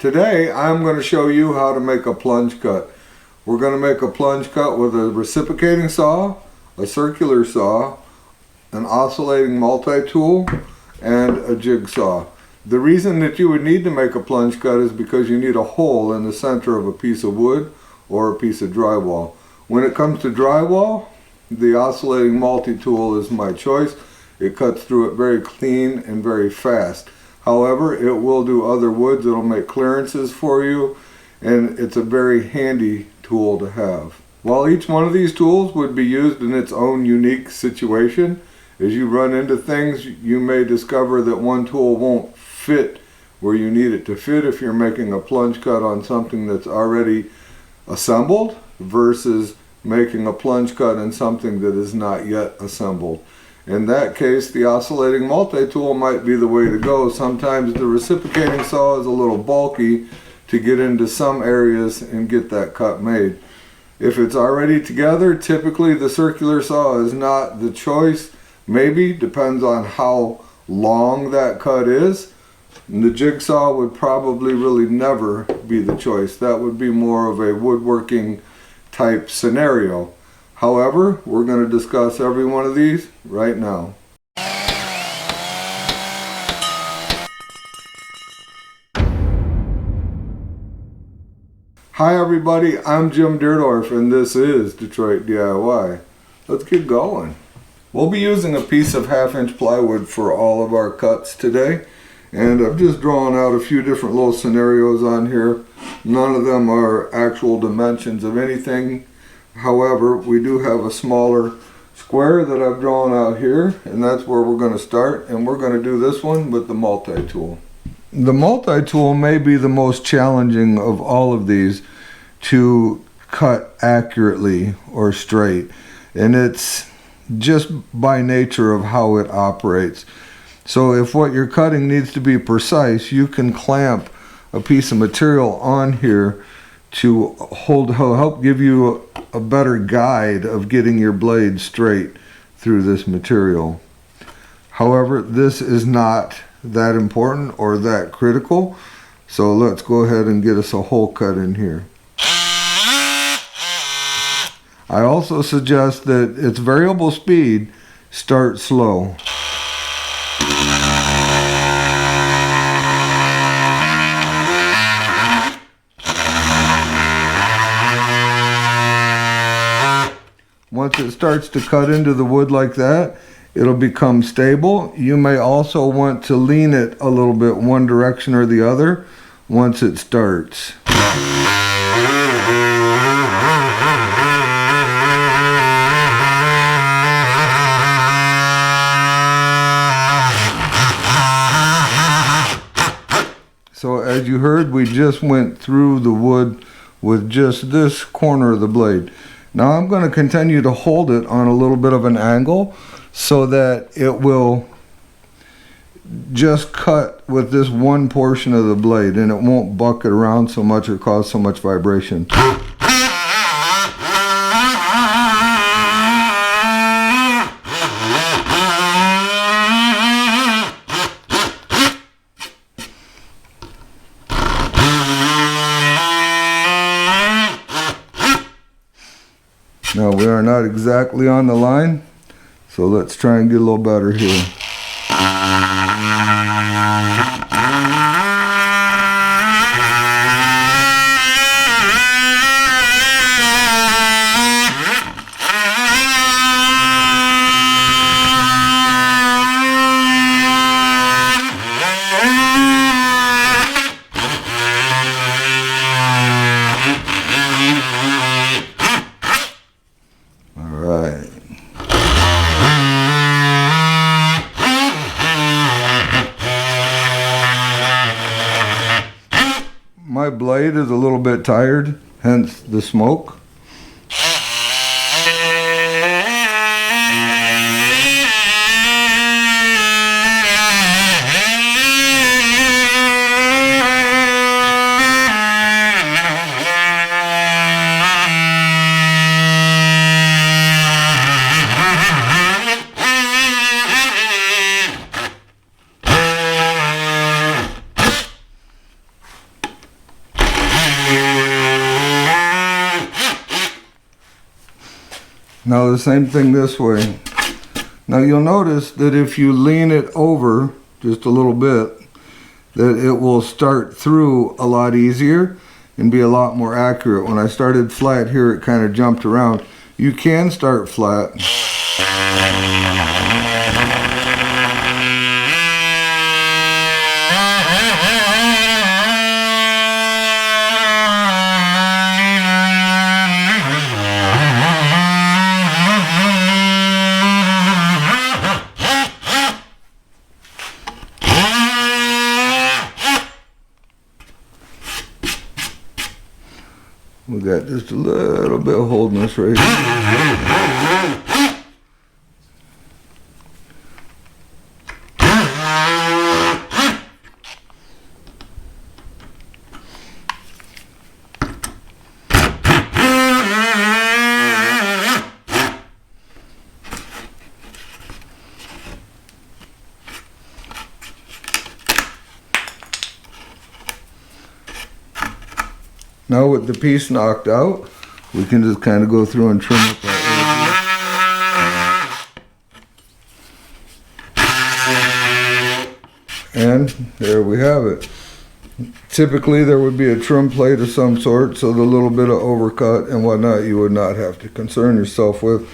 Today I'm going to show you how to make a plunge cut. We're going to make a plunge cut with a reciprocating saw, a circular saw, an oscillating multi-tool, and a jigsaw. The reason that you would need to make a plunge cut is because you need a hole in the center of a piece of wood or a piece of drywall. When it comes to drywall, the oscillating multi-tool is my choice. It cuts through it very clean and very fast. However, it will do other woods. It'll make clearances for you, and it's a very handy tool to have. While each one of these tools would be used in its own unique situation, as you run into things, you may discover that one tool won't fit where you need it to fit if you're making a plunge cut on something that's already assembled versus making a plunge cut in something that is not yet assembled. In that case, the oscillating multi-tool might be the way to go. Sometimes the reciprocating saw is a little bulky to get into some areas and get that cut made. If it's already together, typically the circular saw is not the choice. Maybe, depends on how long that cut is. And the jigsaw would probably really never be the choice. That would be more of a woodworking type scenario. However, we're going to discuss every one of these right now. Hi everybody, I'm Jim Deerdorf and this is Detroit DIY. Let's get going. We'll be using a piece of 1/2-inch plywood for all of our cuts today. And I've just drawn out a few different little scenarios on here. None of them are actual dimensions of anything. However, we do have a smaller square that I've drawn out here, and that's where we're going to start, and we're going to do this one with the multi-tool. The multi-tool may be the most challenging of all of these to cut accurately or straight, and it's just by nature of how it operates. So if what you're cutting needs to be precise, you can clamp a piece of material on here to help give you a better guide of getting your blade straight through this material. However, this is not that important or that critical, so let's go ahead and get us a hole cut in here. I also suggest that its variable speed start slow. Once it starts to cut into the wood like that, it'll become stable. You may also want to lean it a little bit one direction or the other once it starts. So as you heard, we just went through the wood with just this corner of the blade. Now I'm going to continue to hold it on a little bit of an angle so that it will just cut with this one portion of the blade and it won't buck it around so much or cause so much vibration. Now we are not exactly on the line, so let's try and get a little better here. My blade is a little bit tired, hence the smoke. Now the same thing this way. Now you'll notice that if you lean it over just a little bit, that it will start through a lot easier and be a lot more accurate. When I started flat here, it kind of jumped around. You can start flat. We got just a little bit of holding us right here. Now with the piece knocked out, we can just kind of go through and trim up our edges. And there we have it. Typically there would be a trim plate of some sort, so the little bit of overcut and whatnot you would not have to concern yourself with.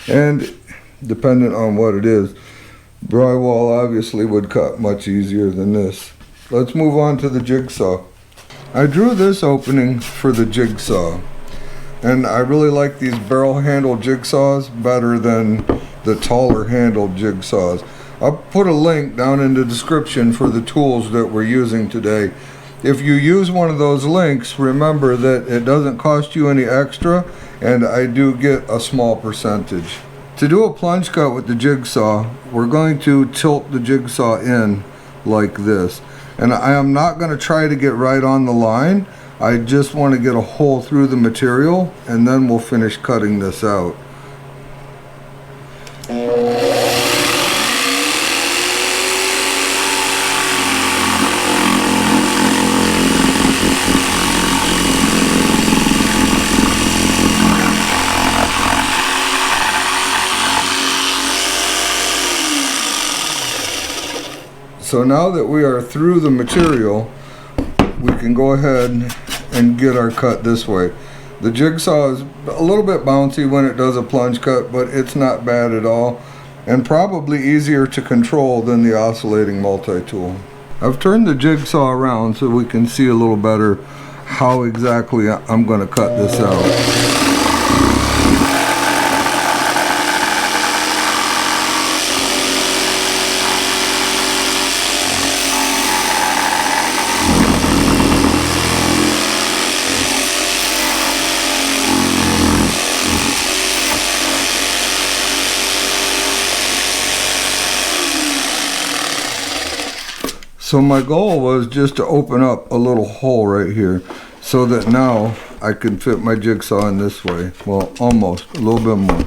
And depending on what it is, drywall obviously would cut much easier than this. Let's move on to the jigsaw. I drew this opening for the jigsaw, and I really like these barrel handled jigsaws better than the taller handled jigsaws. I'll put a link down in the description for the tools that we're using today. If you use one of those links, remember that it doesn't cost you any extra, and I do get a small percentage. To do a plunge cut with the jigsaw, we're going to tilt the jigsaw in like this. And I am not going to try to get right on the line. I just want to get a hole through the material, and then we'll finish cutting this out. So now that we are through the material, we can go ahead and get our cut this way. The jigsaw is a little bit bouncy when it does a plunge cut, but it's not bad at all, and probably easier to control than the oscillating multi-tool. I've turned the jigsaw around so we can see a little better how exactly I'm going to cut this out. So my goal was just to open up a little hole right here so that now I can fit my jigsaw in this way. Well, almost, a little bit more.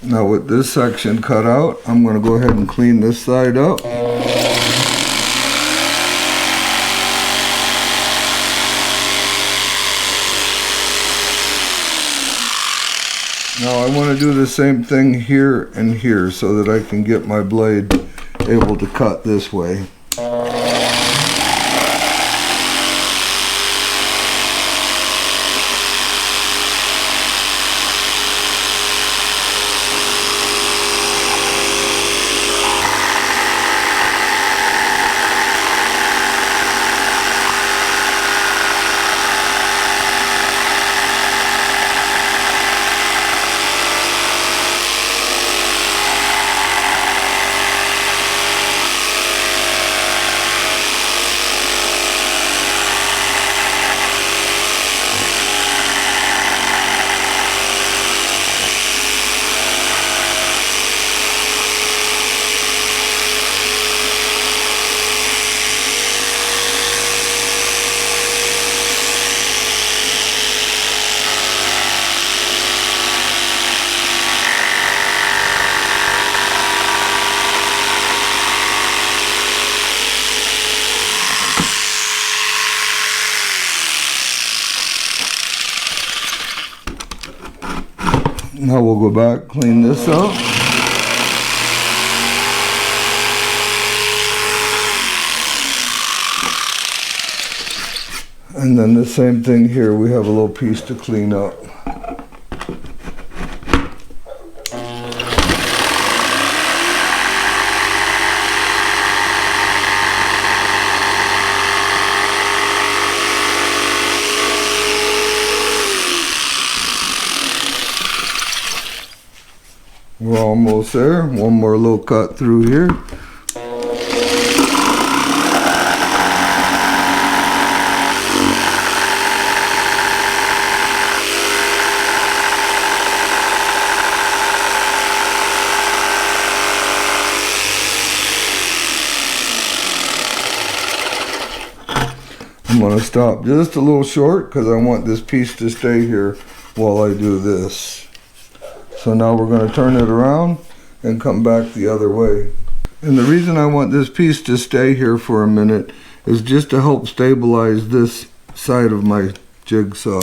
Now with this section cut out, I'm going to go ahead and clean this side up. Now I want to do the same thing here and here so that I can get my blade able to cut this way. Now we'll go back, clean this up. And then the same thing here, we have a little piece to clean up. We're almost there. One more little cut through here. I'm going to stop just a little short because I want this piece to stay here while I do this. So now we're going to turn it around and come back the other way. And the reason I want this piece to stay here for a minute is just to help stabilize this side of my jigsaw.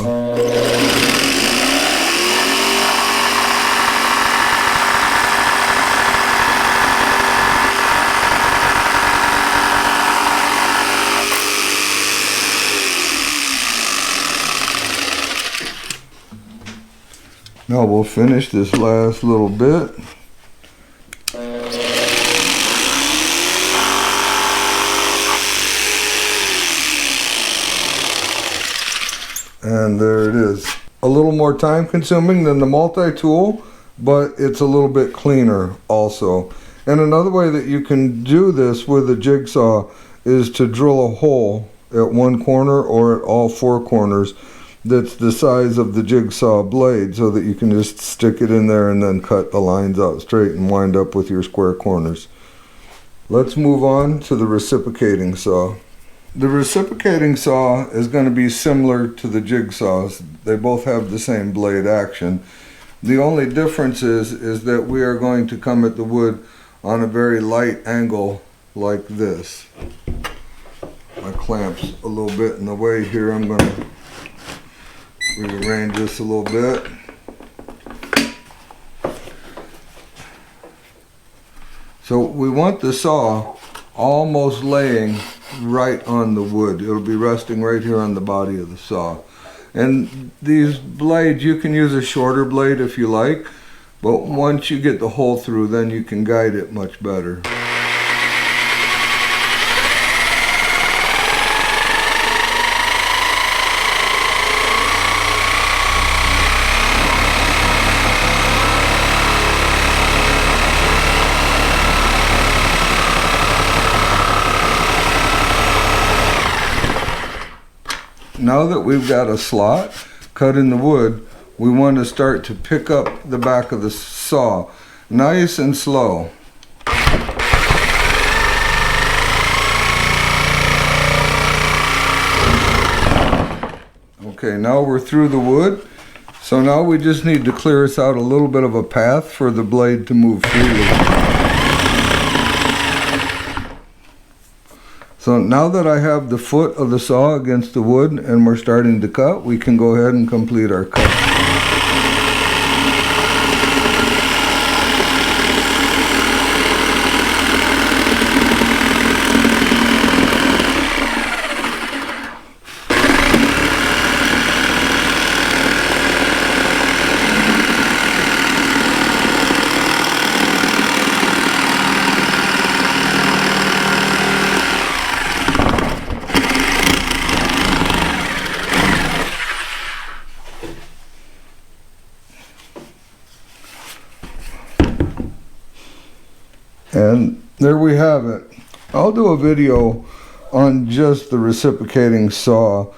Now we'll finish this last little bit. And there it is. A little more time consuming than the multi-tool, but it's a little bit cleaner also. And another way that you can do this with a jigsaw is to drill a hole at one corner or at all four corners that's the size of the jigsaw blade, so that you can just stick it in there and then cut the lines out straight and wind up with your square corners. Let's move on to the reciprocating saw. The reciprocating saw is going to be similar to the jigsaws. They both have the same blade action. The only difference is that we are going to come at the wood on a very light angle like this. My clamp's a little bit in the way here. I'm going to rearrange this a little bit. So we want the saw almost laying right on the wood. It'll be resting right here on the body of the saw. And these blades, you can use a shorter blade if you like, but once you get the hole through, then you can guide it much better. Now that we've got a slot cut in the wood, we want to start to pick up the back of the saw, nice and slow. Okay, now we're through the wood, so now we just need to clear us out a little bit of a path for the blade to move freely. So now that I have the foot of the saw against the wood and we're starting to cut, we can go ahead and complete our cut. And there we have it. I'll do a video on just the reciprocating saw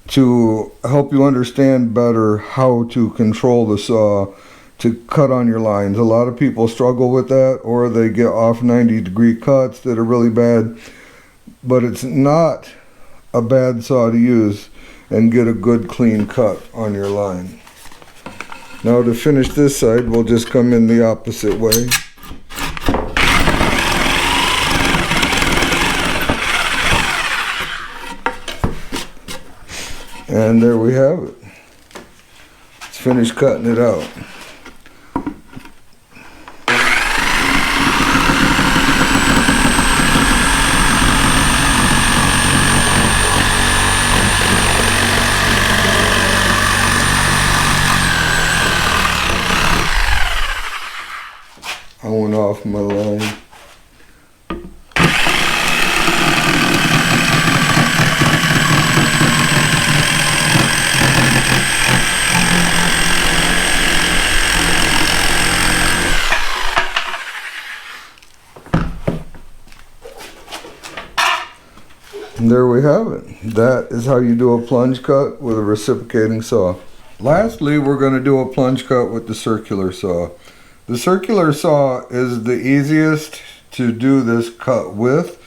to help you understand better how to control the saw to cut on your lines. A lot of people struggle with that, or they get off 90-degree cuts that are really bad. But it's not a bad saw to use and get a good clean cut on your line. Now to finish this side, we'll just come in the opposite way. And there we have it. Let's finish cutting it out. off my line. And there we have it. That is how you do a plunge cut with a reciprocating saw. Lastly, we're going to do a plunge cut with the circular saw. The circular saw is the easiest to do this cut with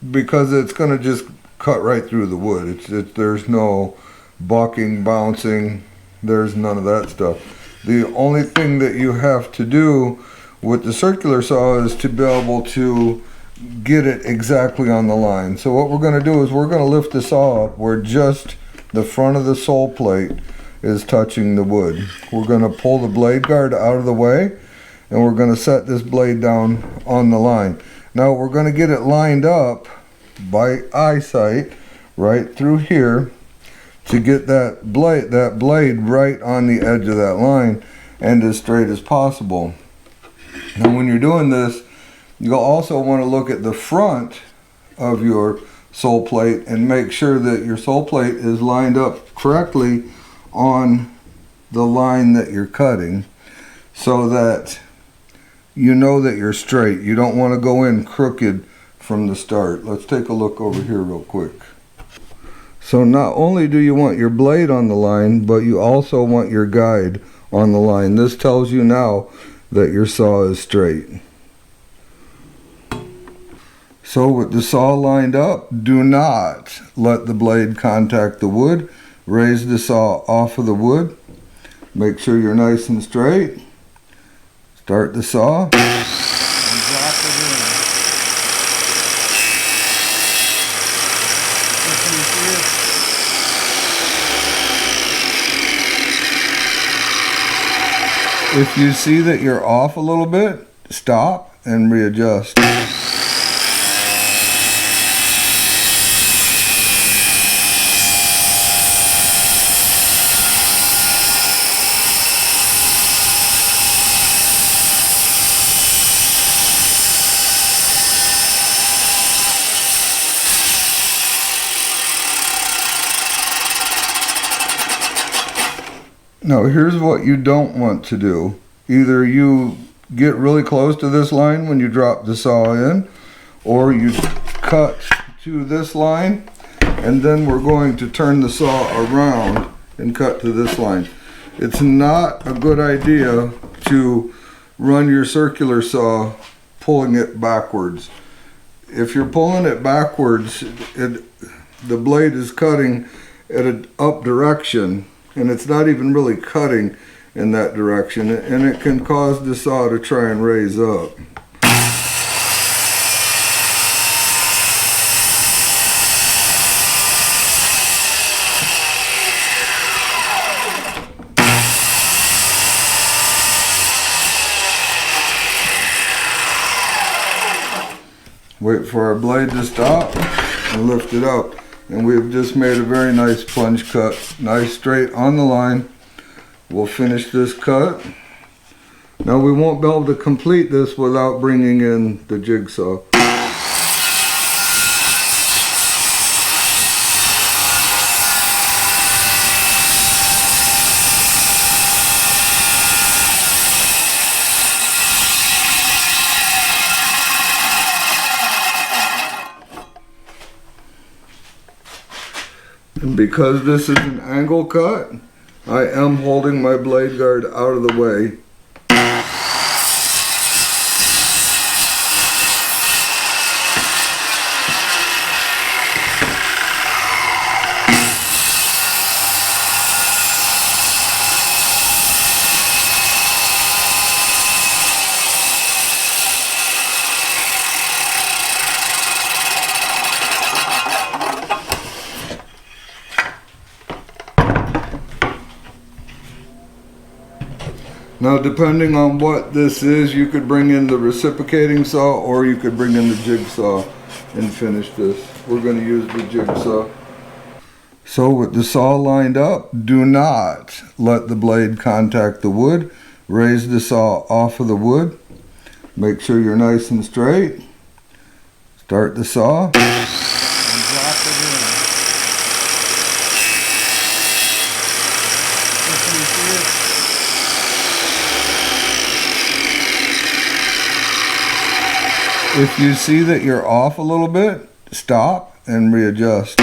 because it's going to just cut right through the wood. There's no bucking, bouncing, there's none of that stuff. The only thing that you have to do with the circular saw is to be able to get it exactly on the line. So what we're going to do is we're going to lift the saw up where just the front of the sole plate is touching the wood. We're going to pull the blade guard out of the way and we're going to set this blade down on the line. Now we're going to get it lined up by eyesight right through here to get that blade right on the edge of that line and as straight as possible. Now when you're doing this, you'll also want to look at the front of your sole plate and make sure that your sole plate is lined up correctly on the line that you're cutting so that you know that you're straight. You don't want to go in crooked from the start. Let's take a look over here real quick. So not only do you want your blade on the line, but you also want your guide on the line. This tells you now that your saw is straight. So with the saw lined up, do not let the blade contact the wood. Raise the saw off of the wood. Make sure you're nice and straight. Start the saw and drop it in. If you see that you're off a little bit, stop and readjust. Now here's what you don't want to do. Either you get really close to this line when you drop the saw in, or you cut to this line and then we're going to turn the saw around and cut to this line. It's not a good idea to run your circular saw pulling it backwards. If you're pulling it backwards, the blade is cutting at an up direction and it's not even really cutting in that direction, and it can cause the saw to try and raise up. Wait for our blade to stop and lift it up. And we've just made a very nice plunge cut, nice straight on the line. We'll finish this cut. Now we won't be able to complete this without bringing in the jigsaw. And because this is an angle cut, I am holding my blade guard out of the way. Now depending on what this is, you could bring in the reciprocating saw or you could bring in the jigsaw and finish this. We're going to use the jigsaw. So with the saw lined up, do not let the blade contact the wood. Raise the saw off of the wood. Make sure you're nice and straight. Start the saw and drop it in. If you see that you're off a little bit, stop and readjust.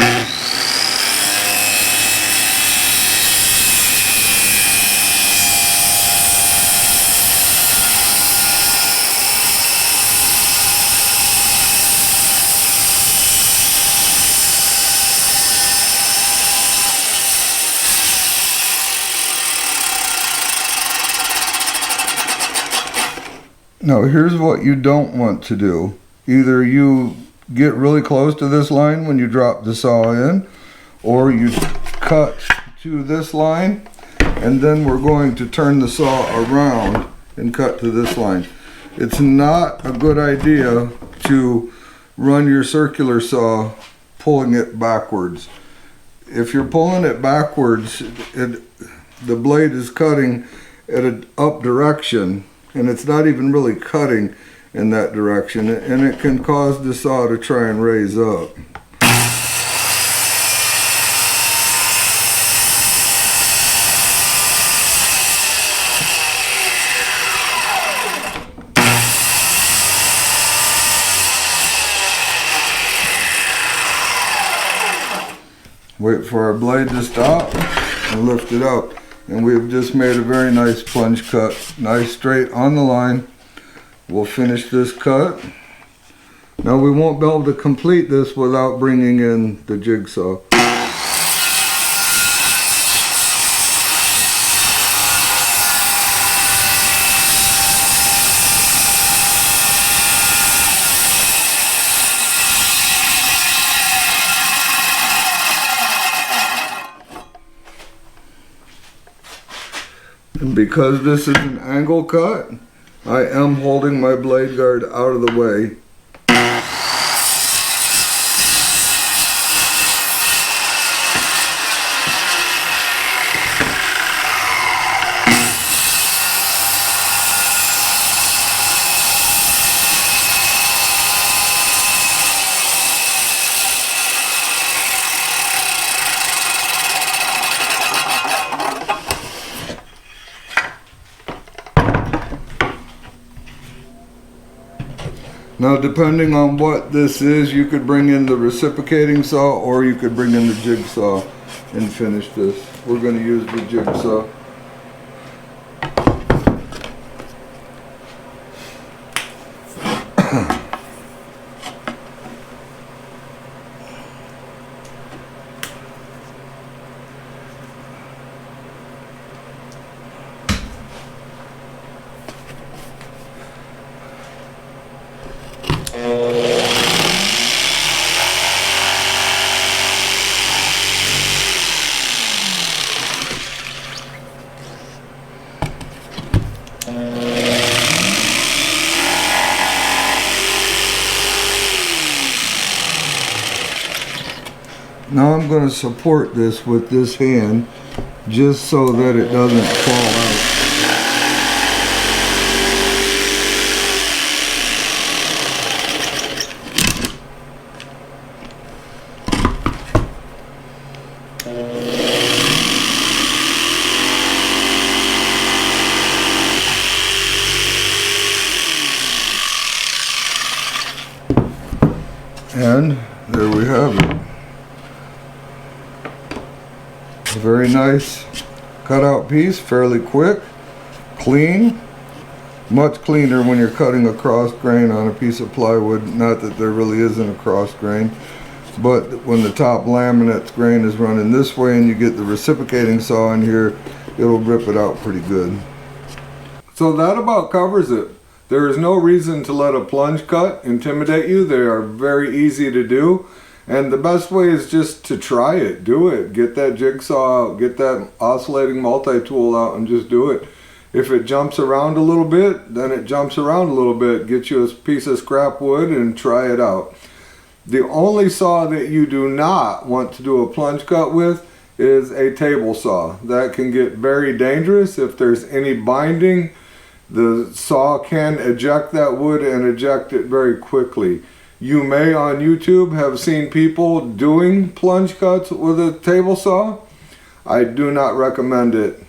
Now here's what you don't want to do. Either you get really close to this line when you drop the saw in, or you cut to this line, and then we're going to turn the saw around and cut to this line. It's not a good idea to run your circular saw pulling it backwards. If you're pulling it backwards, the blade is cutting at an up direction, and it's not even really cutting in that direction, and it can cause the saw to try and raise up. Wait for our blade to stop and lift it up. And we've just made a very nice plunge cut, nice straight on the line. We'll finish this cut. Now we won't be able to complete this without bringing in the jigsaw. And because this is an angle cut, I am holding my blade guard out of the way. Now depending on what this is, you could bring in the reciprocating saw or you could bring in the jigsaw and finish this. We're going to use the jigsaw. Now I'm going to support this with this hand just so that it doesn't fall out. And there we have it. A very nice cutout piece, fairly quick, clean, much cleaner when you're cutting a cross grain on a piece of plywood. Not that there really isn't a cross grain, but when the top laminate grain is running this way and you get the reciprocating saw in here, it'll rip it out pretty good. So that about covers it. There is no reason to let a plunge cut intimidate you. They are very easy to do. And the best way is just to try it. Do it. Get that jigsaw out. Get that oscillating multi-tool out and just do it. If it jumps around a little bit, then it jumps around a little bit. Get you a piece of scrap wood and try it out. The only saw that you do not want to do a plunge cut with is a table saw. That can get very dangerous if there's any binding The saw can eject that wood and eject it very quickly. You may on YouTube have seen people doing plunge cuts with a table saw. I do not recommend it.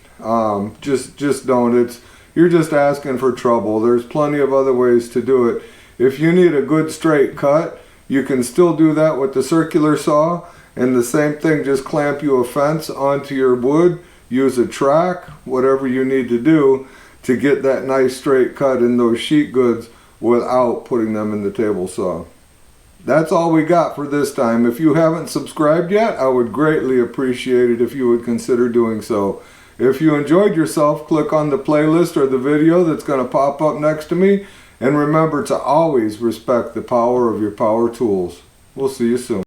Just don't. You're just asking for trouble. There's plenty of other ways to do it. If you need a good straight cut, you can still do that with the circular saw, and the same thing, just clamp you a fence onto your wood, use a track, whatever you need to do to get that nice straight cut in those sheet goods without putting them in the table saw. That's all we got for this time. If you haven't subscribed yet, I would greatly appreciate it if you would consider doing so. If you enjoyed yourself, click on the playlist or the video that's going to pop up next to me. And remember to always respect the power of your power tools. We'll see you soon.